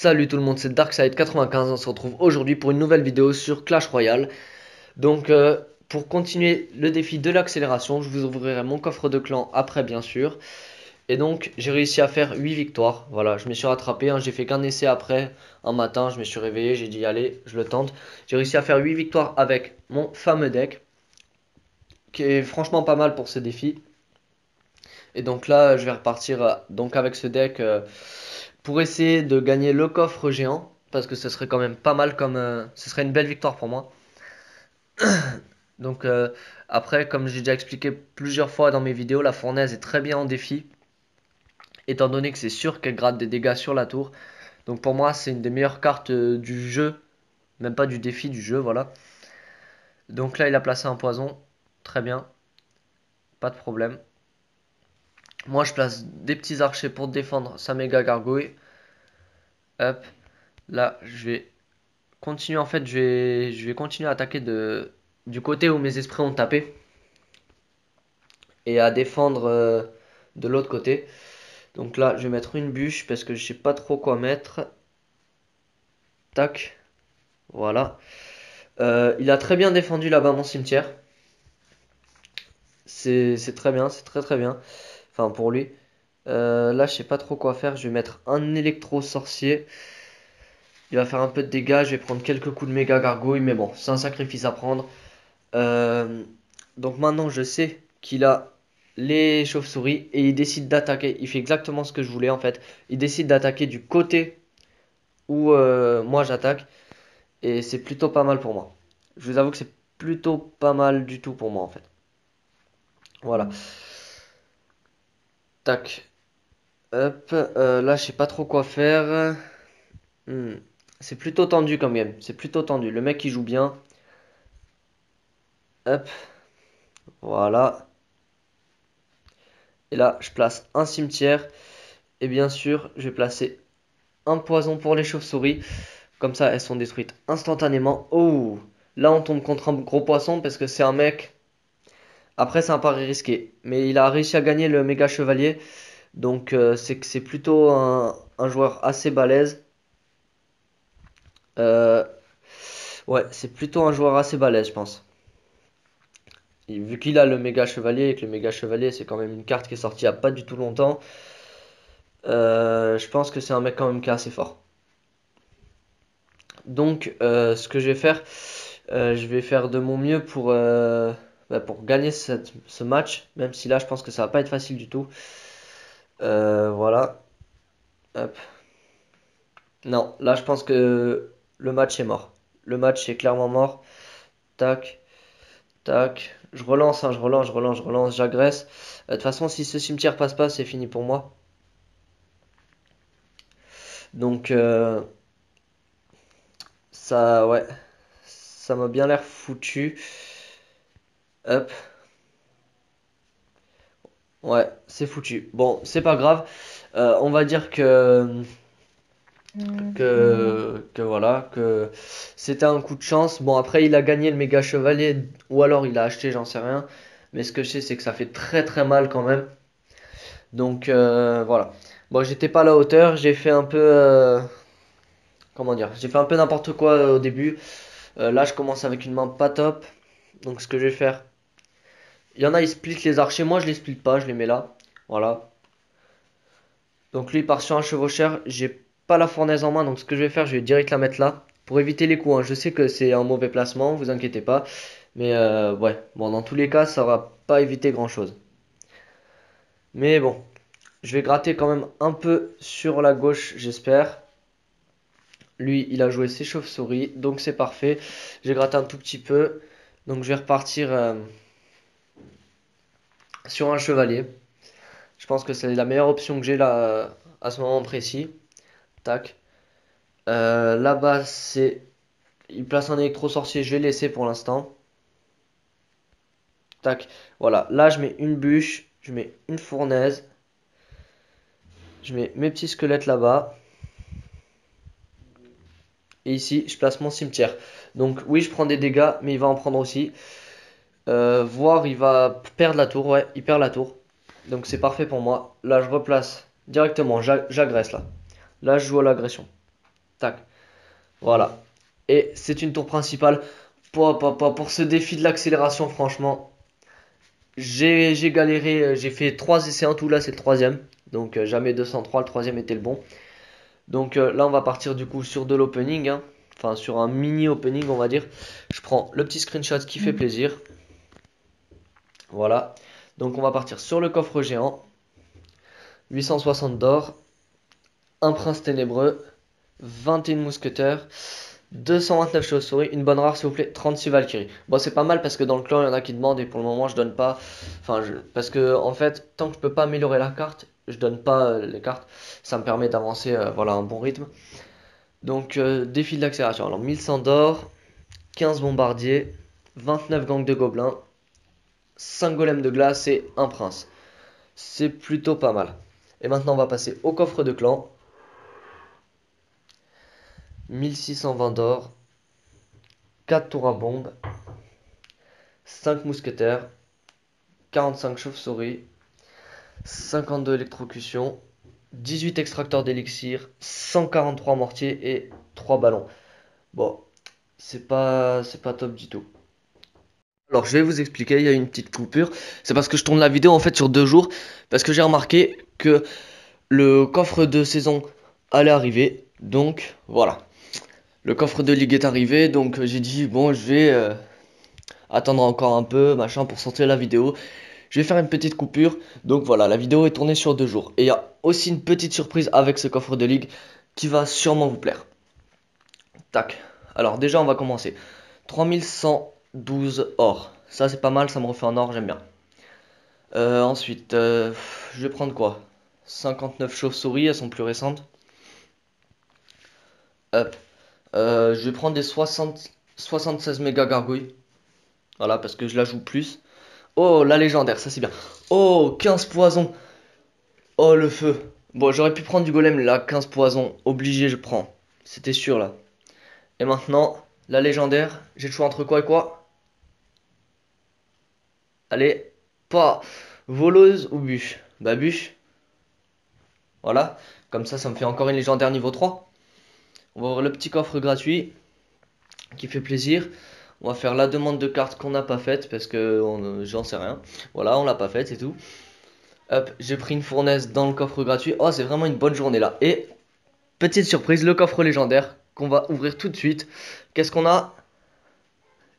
Salut tout le monde, c'est Darkside95, on se retrouve aujourd'hui pour une nouvelle vidéo sur Clash Royale. Donc pour continuer le défi de l'accélération, je vous ouvrirai mon coffre de clan après bien sûr. Et donc j'ai réussi à faire 8 victoires, voilà, je me suis rattrapé, hein, j'ai fait qu'un essai après, un matin, je me suis réveillé, j'ai dit allez, je le tente. J'ai réussi à faire 8 victoires avec mon fameux deck, qui est franchement pas mal pour ce défi. Et donc là, je vais repartir donc avec ce deck pour essayer de gagner le coffre géant. Parce que ce serait quand même pas mal comme... ce serait une belle victoire pour moi. Donc après, comme j'ai déjà expliqué plusieurs fois dans mes vidéos, la fournaise est très bien en défi. Étant donné que c'est sûr qu'elle gratte des dégâts sur la tour. Donc pour moi, c'est une des meilleures cartes du jeu. Même pas du défi, du jeu, voilà. Donc là, il a placé un poison. Très bien. Pas de problème. Moi, je place des petits archers pour défendre sa méga gargouille. Hop. Là, je vais continuer. En fait, je vais continuer à attaquer du côté où mes esprits ont tapé. Et à défendre de l'autre côté. Donc là, je vais mettre une bûche parce que je sais pas trop quoi mettre. Tac. Voilà. Il a très bien défendu là-bas mon cimetière. C'est très bien, c'est très très bien. Enfin, pour lui. Là, je sais pas trop quoi faire. Je vais mettre un électro sorcier. Il va faire un peu de dégâts. Je vais prendre quelques coups de méga gargouille. Mais bon, c'est un sacrifice à prendre. Euh, donc maintenant, je sais qu'il a les chauves-souris et il décide d'attaquer. Il fait exactement ce que je voulais en fait. Il décide d'attaquer du côté où moi j'attaque. Et c'est plutôt pas mal pour moi. Je vous avoue que c'est plutôt pas mal du tout pour moi en fait. Voilà. Tac. Hop. Là, je sais pas trop quoi faire. Hmm. C'est plutôt tendu quand même. C'est plutôt tendu. Le mec il joue bien. Hop. Voilà. Et là, je place un cimetière. Et bien sûr, je vais placer un poison pour les chauves-souris. Comme ça, elles sont détruites instantanément. Oh, là, on tombe contre un gros poisson parce que c'est un mec. Après, c'est un pari risqué. Mais il a réussi à gagner le méga chevalier. Donc, c'est que c'est plutôt un joueur assez balèze. Euh, ouais, c'est plutôt un joueur assez balèze, je pense. Et vu qu'il a le méga chevalier et que le méga chevalier, c'est quand même une carte qui est sortie il n'y a pas du tout longtemps. Je pense que c'est un mec quand même qui est assez fort. Donc, ce que je vais faire, je vais faire de mon mieux pour gagner ce match, même si là, je pense que ça va pas être facile du tout. Voilà. Hop. Non, là, je pense que le match est mort. Le match est clairement mort. Tac, tac. Je relance, hein, je relance, j'agresse. De toute façon, si ce cimetière passe pas, c'est fini pour moi. Donc, ça, ouais, ça m'a bien l'air foutu. Hop. Ouais, c'est foutu. Bon, c'est pas grave. On va dire que voilà, que c'était un coup de chance. Bon, après, il a gagné le méga chevalier, ou alors il a acheté, j'en sais rien. Mais ce que je sais, c'est que ça fait très très mal quand même. Donc voilà. Bon, j'étais pas à la hauteur. J'ai fait un peu, comment dire, j'ai fait un peu n'importe quoi au début. Là, je commence avec une main pas top. Donc, ce que je vais faire, il y en a, ils split les archers. Moi, je les split pas, je les mets là. Voilà. Donc lui il part sur un chevaucheur, j'ai pas la fournaise en main, donc ce que je vais faire, je vais direct la mettre là, pour éviter les coups, hein. Je sais que c'est un mauvais placement, vous inquiétez pas, mais ouais, bon dans tous les cas, ça va pas éviter grand chose. Mais bon, je vais gratter quand même un peu sur la gauche, j'espère. Lui, il a joué ses chauves-souris, donc c'est parfait. J'ai gratté un tout petit peu, donc je vais repartir sur un chevalier. Je pense que c'est la meilleure option que j'ai là à ce moment précis. Tac. Là-bas, il place un électro-sorcier, je vais laisser pour l'instant. Tac. Voilà. Là, je mets une bûche, je mets une fournaise. Je mets mes petits squelettes là-bas. Et ici, je place mon cimetière. Donc, oui, je prends des dégâts, mais il va en prendre aussi. Voire, il va perdre la tour. Ouais, il perd la tour. Donc, c'est parfait pour moi. Là, je replace directement. J'agresse là. Là, je joue à l'agression. Tac. Voilà. Et c'est une tour principale. Pour ce défi de l'accélération, franchement, j'ai galéré. J'ai fait 3 essais en tout. Là, c'est le troisième. Donc, jamais 203. Le troisième était le bon. Donc, là, on va partir du coup sur de l'opening, hein. Enfin, sur un mini opening, on va dire. Je prends le petit screenshot qui fait plaisir. Voilà. Donc, on va partir sur le coffre géant. 860 d'or. Un prince ténébreux. 21 mousquetaires. 229 chauves-souris, une bonne rare s'il vous plaît, 36 Valkyries. Bon, c'est pas mal parce que dans le clan il y en a qui demandent et pour le moment je donne pas. Parce que en fait, tant que je peux pas améliorer la carte, je donne pas les cartes. Ça me permet d'avancer voilà, un bon rythme. Donc, défi de l'accélération. Alors, 1100 d'or, 15 bombardiers, 29 gangs de gobelins, 5 golems de glace et un prince. C'est plutôt pas mal. Et maintenant, on va passer au coffre de clan. 1620 d'or, 4 tours à bombe, 5 mousquetaires, 45 chauves-souris, 52 électrocutions, 18 extracteurs d'élixir, 143 mortiers et 3 ballons. Bon, c'est pas top du tout. Alors je vais vous expliquer, il y a une petite coupure. C'est parce que je tourne la vidéo en fait sur 2 jours. Parce que j'ai remarqué que le coffre de saison allait arriver. Donc voilà. Le coffre de ligue est arrivé. Donc j'ai dit bon je vais attendre encore un peu machin pour sortir la vidéo. Je vais faire une petite coupure. Donc voilà, la vidéo est tournée sur 2 jours. Et il y a aussi une petite surprise avec ce coffre de ligue qui va sûrement vous plaire. Tac. Alors déjà on va commencer. 3112 or. Ça c'est pas mal, ça me refait en or, j'aime bien. Ensuite, je vais prendre quoi? 59 chauves-souris, elles sont plus récentes. Hop. Je vais prendre des 76 méga gargouilles. Voilà, parce que je la joue plus. Oh, la légendaire, ça c'est bien. Oh, 15 poisons. Oh, le feu. Bon, j'aurais pu prendre du golem là, 15 poisons. Obligé, je prends. C'était sûr là. Et maintenant, la légendaire. J'ai le choix entre quoi et quoi? Allez, pas voleuse ou bûche? Bah, bûche. Voilà. Comme ça me fait encore une légendaire niveau 3. On va ouvrir le petit coffre gratuit qui fait plaisir. On va faire la demande de carte qu'on n'a pas faite parce que j'en sais rien. Voilà, on l'a pas faite, c'est tout. Hop, j'ai pris une fournaise dans le coffre gratuit. Oh, c'est vraiment une bonne journée là. Et petite surprise, le coffre légendaire qu'on va ouvrir tout de suite. Qu'est-ce qu'on a?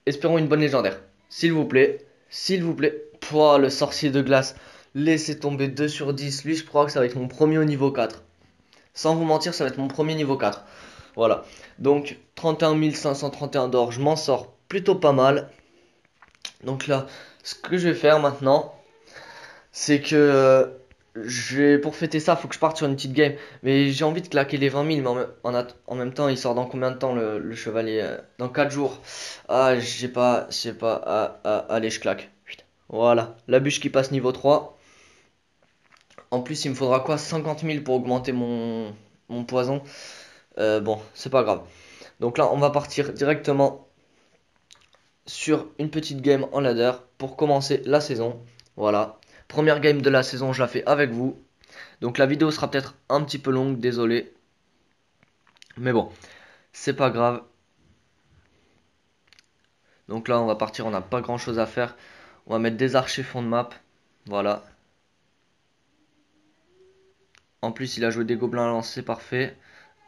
Espérons une bonne légendaire. S'il vous plaît, s'il vous plaît. Pouah, le sorcier de glace. Laissez tomber 2 sur 10. Lui, je crois que ça va être mon premier au niveau 4. Sans vous mentir, ça va être mon premier niveau 4. Voilà. Donc 31 531 d'or, je m'en sors plutôt pas mal. Donc là, ce que je vais faire maintenant, c'est que pour fêter ça, faut que je parte sur une petite game. Mais j'ai envie de claquer les 20 000, mais en même temps, il sort dans combien de temps le chevalier? Dans 4 jours. Ah, je sais pas. Allez, je claque. Voilà, la bûche qui passe niveau 3. En plus, il me faudra quoi? 50 000 pour augmenter mon poison. Bon, c'est pas grave. Donc là, on va partir directement sur une petite game en ladder pour commencer la saison. Voilà. Première game de la saison, je la fais avec vous. Donc la vidéo sera peut-être un petit peu longue, désolé. Mais bon, c'est pas grave. Donc là, on va partir, on n'a pas grand-chose à faire. On va mettre des archers fond de map. Voilà. En plus, il a joué des gobelins lancés, parfait.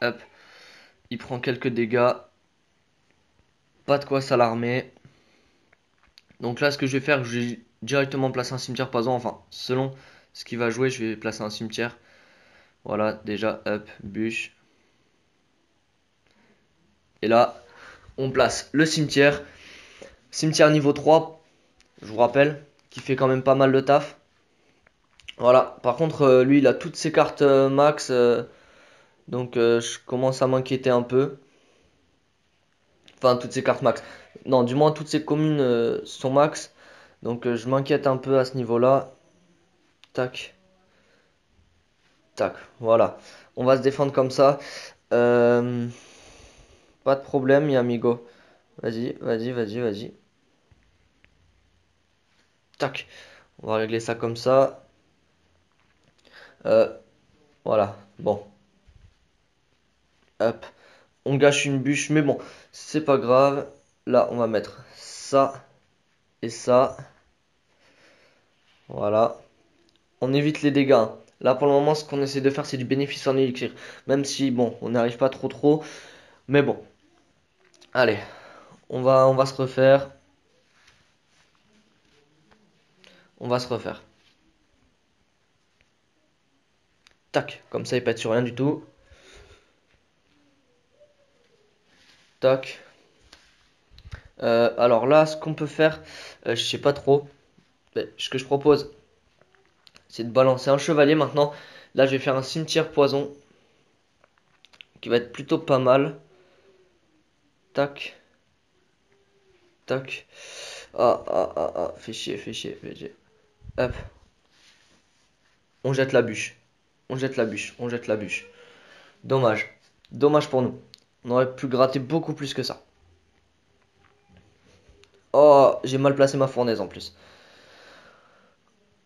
Hop. Il prend quelques dégâts. Pas de quoi s'alarmer. Donc là, ce que je vais faire, je vais directement placer un cimetière poison. Enfin, selon ce qu'il va jouer, je vais placer un cimetière. Voilà, déjà, hop, bûche. Et là, on place le cimetière. Cimetière niveau 3, je vous rappelle, qui fait quand même pas mal le taf. Voilà, par contre, lui, il a toutes ses cartes max. Donc, je commence à m'inquiéter un peu. Enfin, toutes ses cartes max. Non, du moins, toutes ses communes sont max. Donc, je m'inquiète un peu à ce niveau-là. Tac. Tac, voilà. On va se défendre comme ça. Euh, Pas de problème, mi amigo. Vas-y. Tac. On va régler ça comme ça. Euh, voilà. Bon. Hop. On gâche une bûche, mais bon, c'est pas grave. Là, on va mettre ça et ça. Voilà. On évite les dégâts, hein. Là, pour le moment, ce qu'on essaie de faire, c'est du bénéfice en élixir. Même si, bon, on n'arrive pas trop. Mais bon. Allez, on va se refaire. On va se refaire. Tac, comme ça, il pète sur rien du tout. Tac. Alors là, ce qu'on peut faire, je sais pas trop. Mais ce que je propose, c'est de balancer un chevalier maintenant. Là, je vais faire un cimetière poison qui va être plutôt pas mal. Tac, tac. Fais chier. Hop. On jette la bûche. On jette la bûche. Dommage. Dommage pour nous. On aurait pu gratter beaucoup plus que ça. Oh, j'ai mal placé ma fournaise en plus.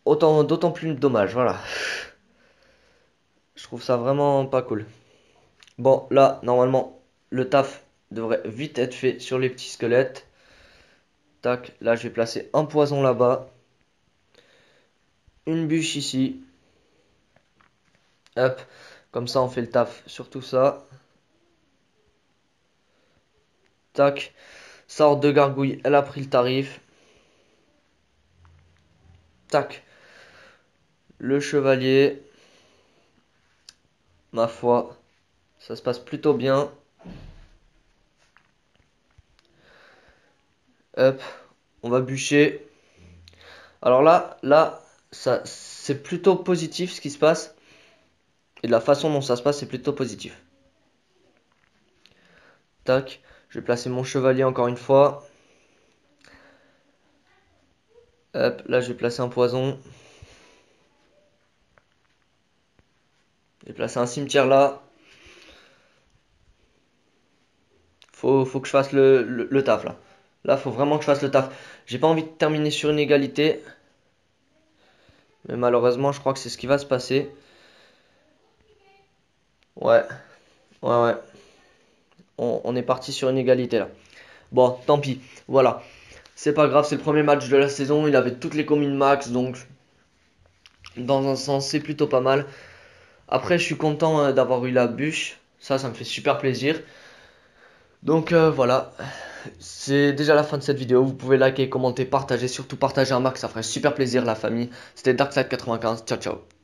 D'autant plus dommage, voilà. Je trouve ça vraiment pas cool. Bon, là, normalement, le taf devrait vite être fait sur les petits squelettes. Tac, là, je vais placer un poison là-bas. Une bûche ici. Hop, comme ça, on fait le taf sur tout ça. Tac, sorte de gargouille, elle a pris le tarif. Tac, le chevalier. Ma foi, ça se passe plutôt bien. Hop, on va bûcher. Alors là, ça, c'est plutôt positif ce qui se passe. Et de la façon dont ça se passe, c'est plutôt positif. Tac, je vais placer mon chevalier encore une fois. Hop, là je vais placer un poison. Je vais placer un cimetière là. Faut que je fasse le taf là. Là, faut vraiment que je fasse le taf. J'ai pas envie de terminer sur une égalité. Mais malheureusement, je crois que c'est ce qui va se passer. Ouais. On est parti sur une égalité là. Bon, tant pis. Voilà. C'est pas grave, c'est le premier match de la saison. Il avait toutes les communes max. Donc, dans un sens, c'est plutôt pas mal. Après, je suis content d'avoir eu la bûche. Ça me fait super plaisir. Donc voilà, c'est déjà la fin de cette vidéo. Vous pouvez liker, commenter, partager, surtout partager un max, ça ferait super plaisir la famille. C'était Darkside95, ciao ciao.